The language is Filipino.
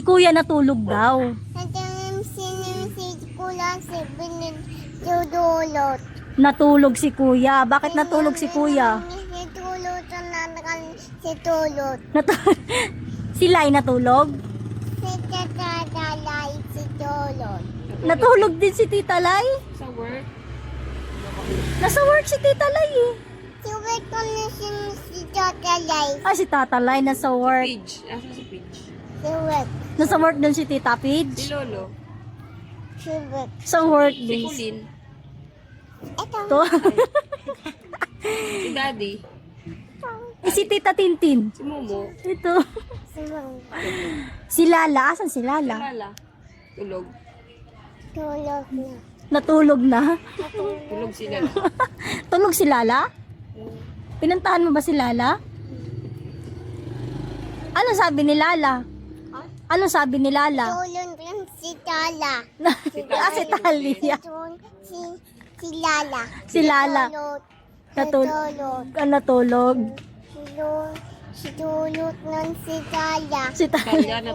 kuya natulog daw. Si Kuya si Binidulot. Natulog si kuya. Bakit natulog si kuya? Si Tulot na si Tulot. Sila ay natulog? Si Tatalay si Tulot. Natulog din si Tita Lai? Sa work. Nasa work si Tita Lai eh. Si Weko na si Tatalay. Ah, si Tata Lai nasa work. Pidge. Asa si Pidge? Si Wek. Nasa work din si Tita Si Pidge. Lolo. Si Wek. Sa work Si din. Kulin. Ito. To. Si Daddy. Eh, si Tita Tintin. Si Momo. Ito. Si Mang. Si Lala. Asan si Si Lala? Lala. Tulog. Tulog na. Natulog na. Tulog sila. Tulog si Lala? Pinuntahan mo ba si Lala? Ano sabi ni Lala? Ano sabi ni Lala? Tulog lang si Tala. Ah, si Talia. Si Lala. Si Lala. Natulog. Natulog. Si Tulot ng si Tala. Si Talia. Kaya na